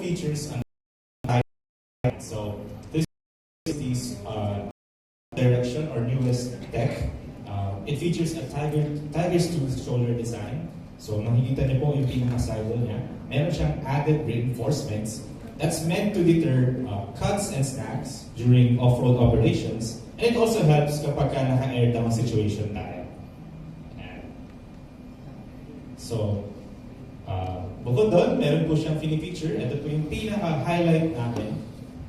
features an so this is the direction or newest tech. It features a tiger's tooth shoulder design. So makikita niyo po yung pinaka-sidewall niya. Meron siyang added reinforcements that's meant to deter cuts and snags during off-road operations. And it also helps kapag naka-air down situation tayo. So, bukod doon, meron po siyang feature. Ito po yung pinaka-highlight natin.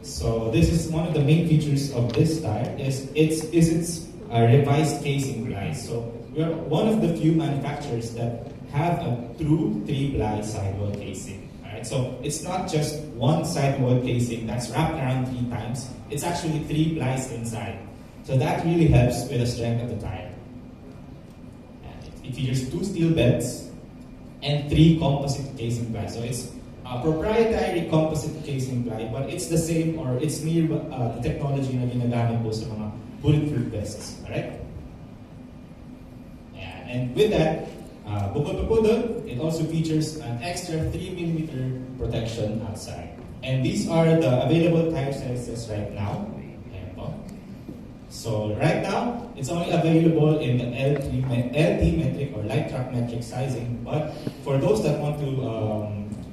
So, this is one of the main features of this tire is its revised casing ply. So, we are one of the few manufacturers that have a true 3-ply sidewall casing. Alright, so it's not just one sidewall casing that's wrapped around 3 times. It's actually 3 plies inside. So that really helps with the strength of the tire. And it features 2 steel beds and 3 composite casing plies. So it's a proprietary composite casing ply, but it's the same or it's near the technology na ginagamit po sa mga bulletproof vests. Alright? Yeah, and with that, bukod pa po doon, it also features an extra 3mm protection outside. And these are the available tire sizes right now. Ayan po. So right now, it's only available in the LT metric or light truck metric sizing. But for those that want to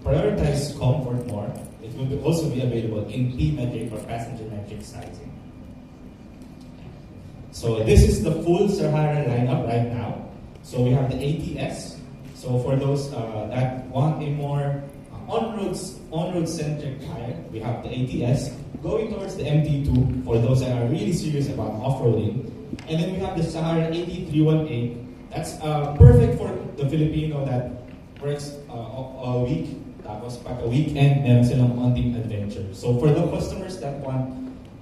prioritize comfort more, it will also be available in P metric or passenger metric sizing. So this is the full Sahara lineup right now. So we have the ATS. So for those that want a more on-road centric tire, we have the ATS. Going towards the MT2 for those that are really serious about off-roading. And then we have the Sahara AT318. That's perfect for the Filipino that works all week. Tapos pag a weekend, meron silang konting adventure. So for the customers that want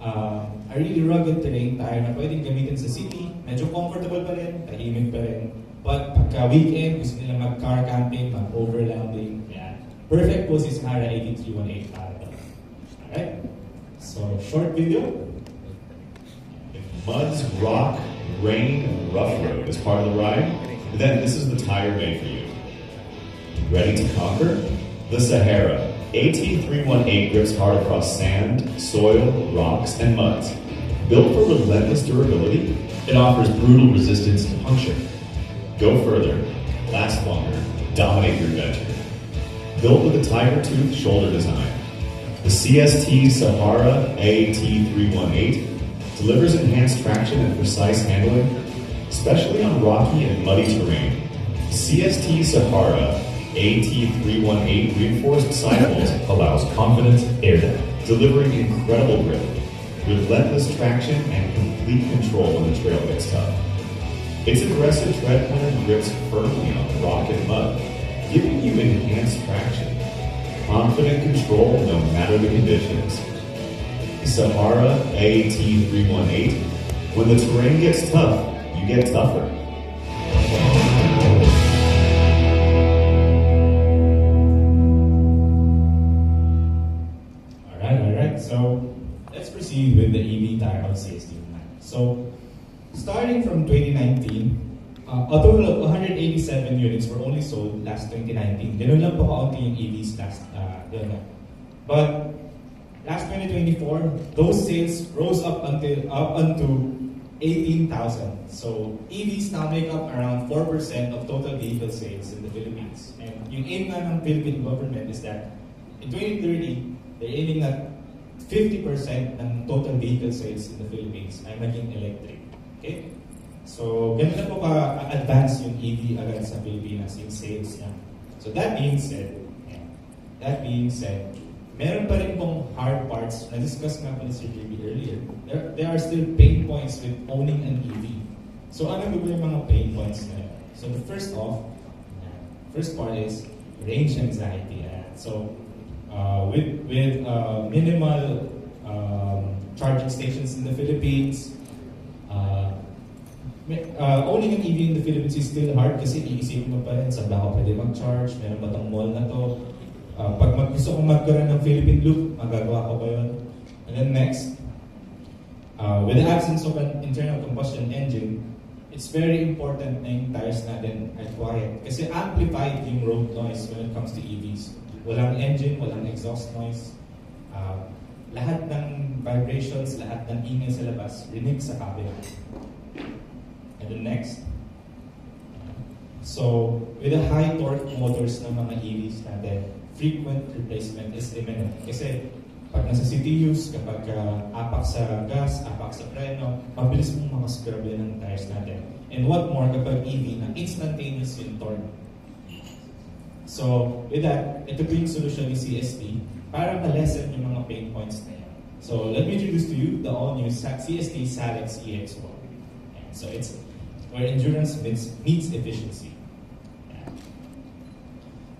a really rugged terrain tire na pwedeng gamitin sa city, medyo comfortable pa rin, tahimik pa rin. But pagka weekend, gusto nila mag-car camping, mag-overlanding, yeah. Perfect po si Sahara 8318 para doon. Alright? So, short video. If muds, rock, rain, and rough road is part of the ride, then this is the tire made for you. Ready to conquer? The Sahara AT318 grips hard across sand, soil, rocks, and muds. Built for relentless durability, it offers brutal resistance to puncture. Go further, last longer, dominate your adventure. Built with a tiger tooth shoulder design, the CST Sahara AT318 delivers enhanced traction and precise handling, especially on rocky and muddy terrain. CST Sahara AT318 reinforced sidewalls allows confident air down, delivering incredible grip, relentless traction, and complete control when the trail gets tough. Its aggressive tread pattern grips firmly on rock and mud, giving you enhanced traction, confident control no matter the conditions. Sahara AT318, when the terrain gets tough, you get tougher. Alright. So let's proceed with the EV tire of CST. So starting from 2019, a total of 187 units were only sold last 2019. Ganun lang po kaunti yung EVs last yun na. But last 2024, those sales rose up onto 18,000. So EVs now make up around 4% of total vehicle sales in the Philippines. And yung aim nga ng Philippine government is that in 2030, they're aiming at 50% ng total vehicle sales in the Philippines ay maging electric. Okay? So, ganun na po ka-advance yung EV agad sa Pilipinas, yung sales niya. So, that being said, meron pa rin pong hard parts na discuss nga po ni Sir JB earlier. There are still pain points with owning an EV. So, ano ba yung mga pain points na yun? So, the first part is range anxiety. So, with minimal charging stations in the Philippines, owning an EV in the Philippines is still hard kasi iisipin mo pa rin saan ba ako pwede mag-charge, meron ba tong mall na to, pag gusto kong magkaroon ng Philippine loop, magagawa ko ba yun? And then next, with the absence of an internal combustion engine, it's very important na yung tires natin are quiet kasi amplified yung road noise when it comes to EVs. Walang engine, walang exhaust noise. Lahat ng vibrations, lahat ng ingay sa labas, rinig sa cabin. And then next. So, with the high torque motors ng mga EVs natin, frequent replacement is imminent. Kasi pag nasa city use, kapag apak sa gas, apak sa preno, mabilis mong makascrub yan ng tires natin. And what more kapag EV na instantaneous yung torque. So, with that, ito po yung solution ni CST para ma-lessen yung mga pain points na yan. So, let me introduce to you the all-new CST Salix EX1. So, it's where endurance meets efficiency.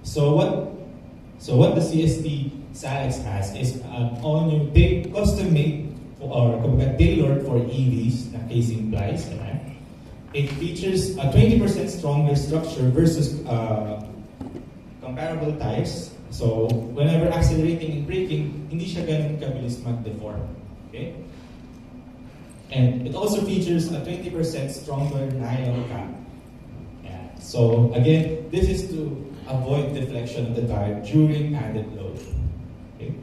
So what the CST Salix has is an all-new custom-made or tailored for EVs na casing plies. It features a 20% stronger structure versus comparable tires. So whenever accelerating and braking, hindi siya ganun kabilis mag-deform. Okay? And it also features a 20% stronger nylon cap. Yeah. So again, this is to avoid deflection of the tire during added load. Okay?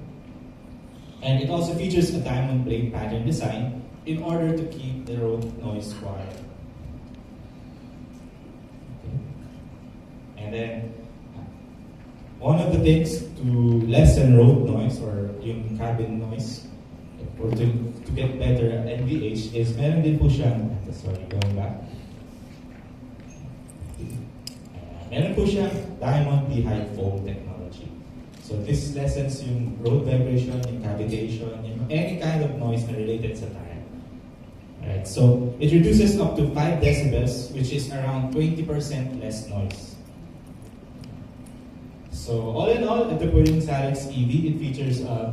And it also features a diamond blade pattern design in order to keep the road noise quiet. Okay. And then, one of the things to lessen road noise or yung cabin noise or to get better NVH is meron din po siyang, sorry, going back. Meron po siyang diamond behind foam technology. So this lessens yung road vibration, yung cavitation, yung any kind of noise na related sa tire. Alright, so it reduces up to 5 decibels, which is around 20% less noise. So all in all, ito po yung Salix EV. It features 10%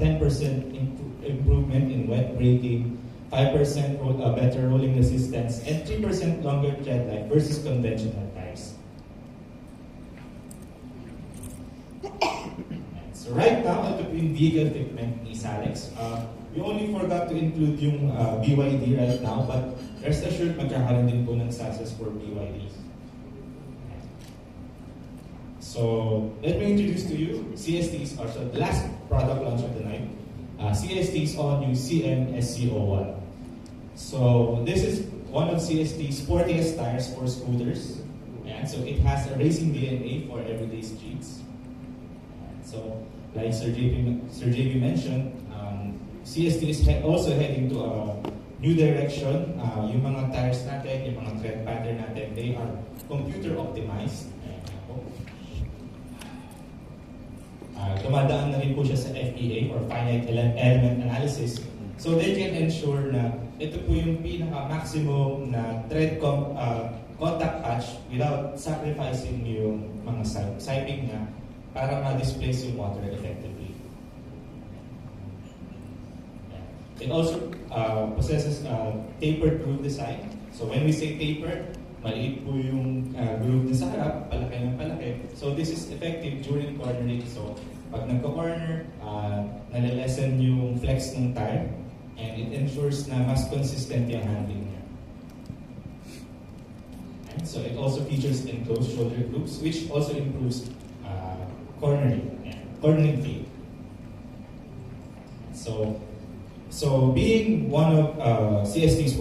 improvement in wet braking, 5% better rolling resistance, and 3% longer tread life versus conventional tires. So right now, ito po yung vehicle fitment ni Salix. We only forgot to include yung BYD right now, but rest assured magkakaroon din po ng sasas for BYD. So let me introduce to you CST's, or so the last product launch of the night, CST's all-new CM-SC01. So this is one of CST's sportiest tires for scooters, and so it has a racing DNA for everyday streets. So, like Sir JV mentioned, CST is also heading to a new direction. Yung mga tires natin, yung mga tread pattern natin, they are computer optimized. Dumadaan na rin po siya sa FEA or Finite Element Analysis. So they can ensure na ito po yung pinaka-maximum na tread contact patch without sacrificing yung mga siping niya para ma-displace yung water effectively. It also possesses a tapered groove design. So when we say tapered, maliit po yung groove sa harap, palaki ng palaki. So this is effective during cornering. So pag nagko-corner, nalilesen yung flex ng tire and it ensures na mas consistent yung handling niya. And so it also features enclosed shoulder groups, which also improves cornering feel. So being one of CST's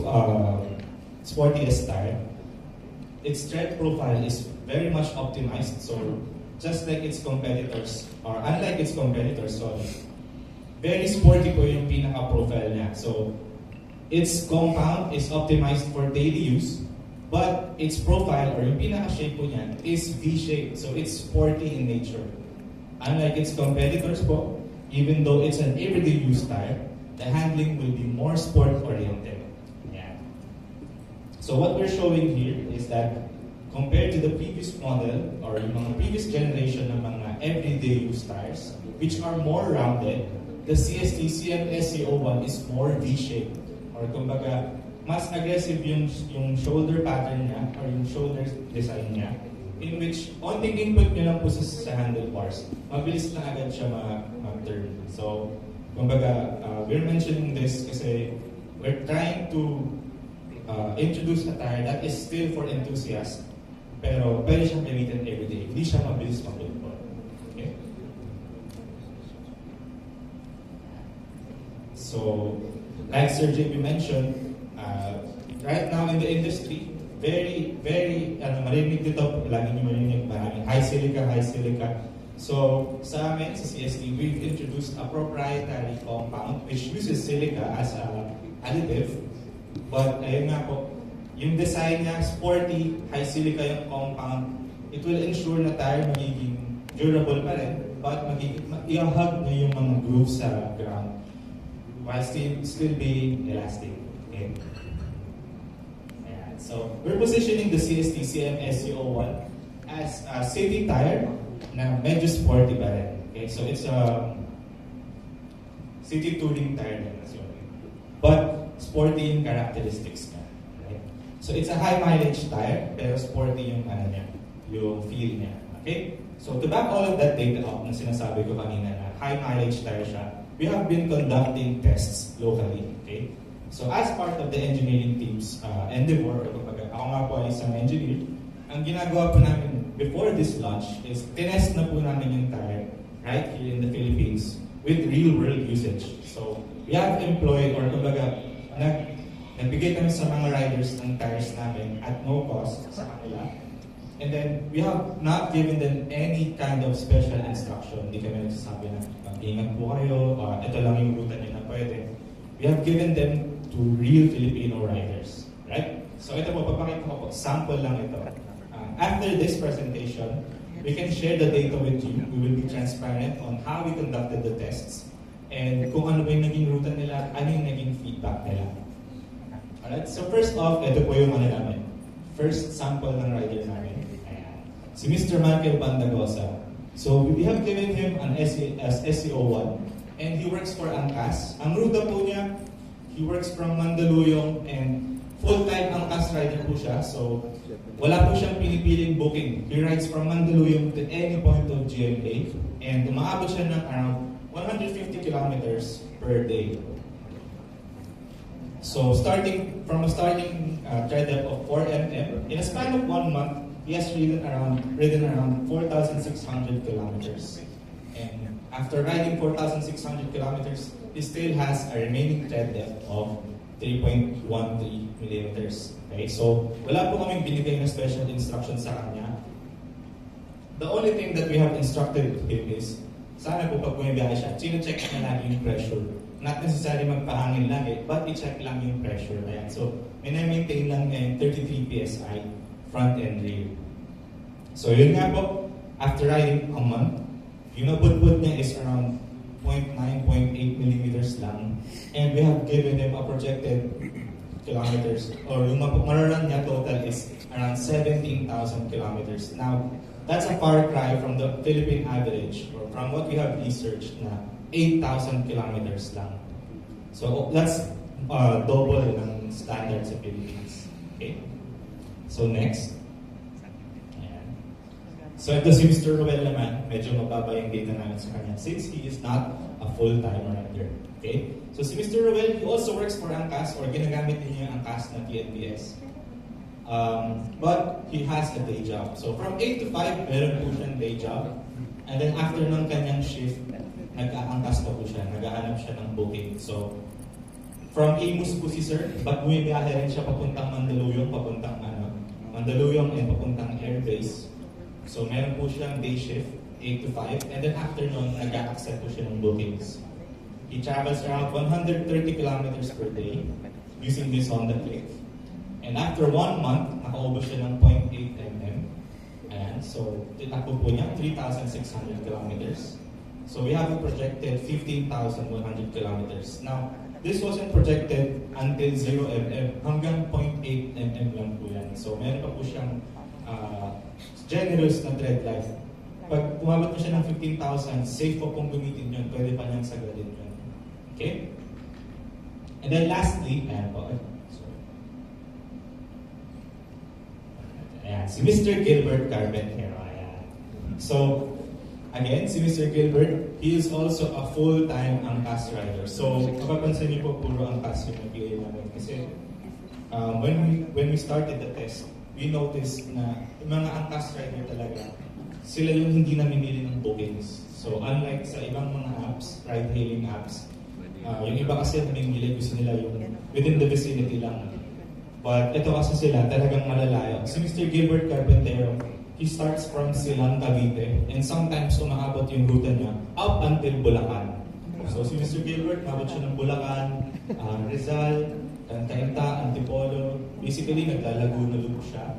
sportiest tire, its tread profile is very much optimized. So just like its competitors, or unlike its competitors, very sporty po yung pinaka-profile niya. So its compound is optimized for daily use, but its profile or yung pinaka-shape po niya is V-shaped. So it's sporty in nature. Unlike its competitors po, even though it's an everyday use tire, the handling will be more sport-oriented. Yeah. So what we're showing here is that compared to the previous model or yung mga previous generation ng mga everyday use tires, which are more rounded, the CST CM-SC01 is more V-shaped. Or kumbaga, mas aggressive yung shoulder pattern niya or yung shoulder design niya, in which onting input nyo lang po sa handlebars, mabilis na agad siya mag-turn. So, kumbaga, we're mentioning this kasi we're trying to introduce a tire that is still for enthusiasts, pero pwede siyang gamitin everyday. Hindi siya mabilis mag-turn. Okay? So, like Sir JP mentioned, right now in the industry, very, marinig dito, lagi nyo marinig, maraming high silica. So, sa amin, sa CST, we've introduced a proprietary compound which uses silica as a additive. But, ayun nga po, yung design niya, sporty, high silica yung compound, it will ensure na tayo magiging durable pa rin, but i-hug niya yung mga grooves sa ground while still being elastic. Okay? Ayan. So, we're positioning the CST CMS01 as a city tire na medyo sporty pa rin. Okay? So, it's a city touring tire na but sporty yung characteristics niya. Right? So, it's a high mileage tire pero sporty yung niya, yung feel niya. Okay? So, to back all of that data up na sinasabi ko kanina na high mileage tire siya, we have been conducting tests locally. Okay? So, as part of the engineering team's endeavor, ako nga po ay isang engineer, ang ginagawa po namin before this launch is tinest na po namin yung tire right here in the Philippines with real-world usage. So, we have employed or nagbigay kami sa mga riders ng tires namin at no cost sa kanila. And then, we have not given them any kind of special instruction. Hindi kami nagsasabi na mag-ingat po kayo, ito lang yung ruta niyo na pwede. We have given them to real Filipino riders. Right? So ito po, papakita ko po, sample lang ito. After this presentation, we can share the data with you. We will be transparent on how we conducted the tests and kung ano ba yung naging ruta nila, ano yung naging feedback nila. Alright? So first off, ito po yung namin. First sample ng rider namin. Si Mr. Michael Bandagosa. So we have given him an SEO1 and he works for Angkas. Ang ruta po niya, he works from Mandaluyong and full-time Angkas rider po siya. So wala po siyang pinipiling booking. He rides from Mandaluyong to any point of GMA and umaabot siya ng around 150 kilometers per day. So starting tread depth of 4 mm, in a span of 1 month, he has ridden around 4,600 kilometers. And after riding 4,600 kilometers, he still has a remaining tread depth of 3.13 millimeters. Okay, so wala po kaming binigay na special instruction sa kanya. The only thing that we have instructed him is, sana po pag bumibiyahe siya, chine-check na lagi yung pressure. Not necessarily magpahangin lagi, but i-check lang yung pressure. Ayan. So, maintain lang ngayon 33 PSI front and rear. So yun nga po, after riding a month, yung nabudbud niya is around 0.9, 0.8 millimeters lang. And we have given him a projected kilometers, or yung mararan niya total is around 17,000 kilometers. Now, that's a far cry from the Philippine average, or from what we have researched na 8,000 kilometers lang. So that's double ng standard sa Philippines. Okay? So next. Ayan. So ito si Mr. Ruel naman, medyo mababa yung data namin sa kanya since he is not a full-time rider. Okay? So si Mr. Ruel, he also works for Angkas or ginagamit niya yung Angkas na TNBS. But he has a day job. So from 8 to 5, meron po siyang day job. And then after ng kanyang shift, nag-aangkas pa po siya, nag-aanap siya ng booking. So from Imus po si Sir, but bumibiyahe rin siya papuntang Mandaluyong, Mandaluyong and papuntang airbase. So meron po siyang day shift, 8 to 5, and then after nun, nag-accept po siya ng bookings. He travels around 130 kilometers per day using this Honda Click. And after 1 month, nakaubos siya ng 0.8 mm. Ayan, so tinakbo po niya 3,600 kilometers. So we have a projected 15,100 kilometers. Now, this wasn't projected until 0 mm, hanggang 0.8 mm lang po yan. So meron pa po siyang generous na tread life. Pag umabot po siya ng 15,000, safe po pong gamitin yun. Pwede pa niyang sagadin yun. Okay? And then lastly, ayan po. Ayan, si Mr. Gilbert Carpentero. Ayan. So, again, si Mr. Gilbert, he is also a full-time Angkas rider. So, mapapansin niyo po puro Angkas yung nag-PA namin. Kasi when we started the test, we noticed na yung mga Angkas rider talaga, sila yung hindi namimili ng bookings. So, unlike sa ibang mga apps, ride-hailing apps, Yung iba kasi namimili, gusto nila yung within the vicinity lang. But ito kasi sila talagang malalayo. Si Mr. Gilbert Carpentero, he starts from Silang, Cavite, and sometimes umaabot yung ruta niya up until Bulacan. So si Mr. Gilbert, abot siya ng Bulacan, Rizal, Cainta, Antipolo. Basically, naglalaguna po siya.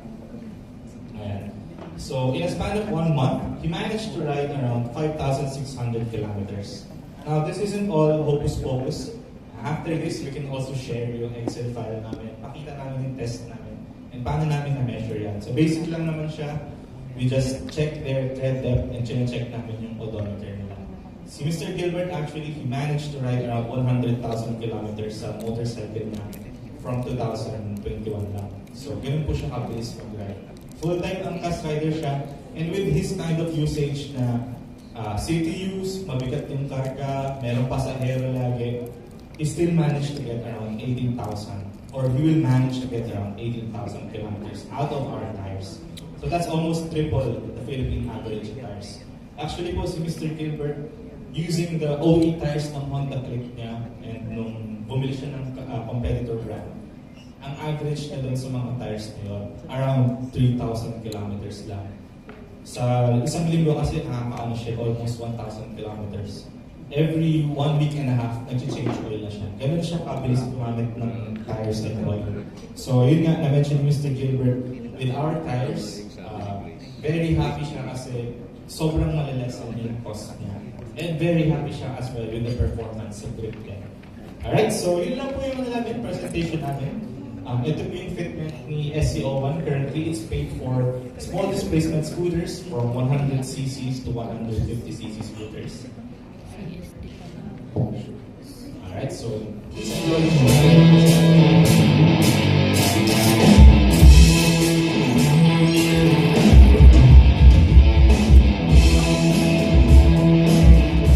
Ayan. So in a span of 1 month, he managed to ride around 5,600 kilometers. Now, this isn't all hocus-pocus. After this, we can also share yung Excel file namin. Pakita namin yung test namin. And paano namin na-measure yan. So basic lang naman siya. We just check their tread depth and check namin yung odometer nila. Si Mr. Gilbert actually, he managed to ride around 100,000 kilometers sa motorcycle niya from 2021 lang. So ganun po siya kabilis mag-ride. Full-time ang cast rider siya. And with his kind of usage na city use, mabigat yung karga, merong pasahero lagi, he still managed to get around 18,000 or we will manage to get around 18,000 kilometers out of our tires. So that's almost triple the Philippine average tires. Actually po si Mr. Gilbert, using the OE tires ng Honda Click niya and nung bumili siya ng competitor brand, ang average niya dun sa mga tires niya around 3,000 kilometers lang. Sa isang linggo kasi nakakaano siya almost 1,000 kilometers. Every 1 week and a half, nag-change oil na siya. Ganun siya kabilis gumamit ng tires and oil. So yun nga, na-mention ni Mr. Gilbert, with our tires, very happy siya kasi sobrang malalasan yung cost niya. And very happy siya as well with the performance of grip niya. Alright, so yun lang po yung namin presentation namin. Ito po yung fitment ni SCO1. Currently, it's paid for small displacement scooters from 100cc to 150cc scooters. Alright, so please enjoy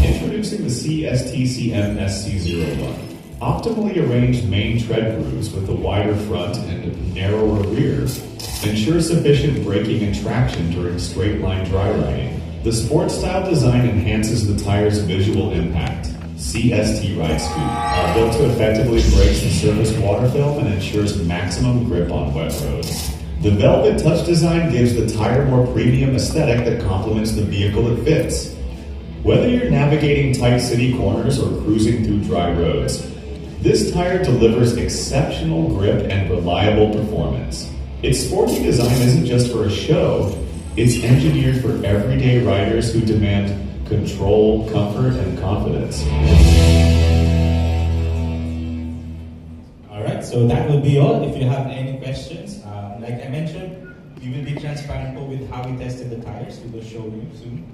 Introducing the CSTCM SC01. Optimally arranged main tread grooves with a wider front and narrower rear ensure sufficient braking and traction during straight-line dry riding. The sport-style design enhances the tire's visual impact. CST Ride Scoot are built to effectively brace the surface water film and ensures maximum grip on wet roads. The Velvet Touch design gives the tire more premium aesthetic that complements the vehicle it fits. Whether you're navigating tight city corners or cruising through dry roads, this tire delivers exceptional grip and reliable performance. Its sporty design isn't just for a show, it's engineered for everyday riders who demand control, comfort, and confidence. Alright, so that will be all. If you have any questions, like I mentioned, we will be transparent with how we tested the tires. We will show you soon.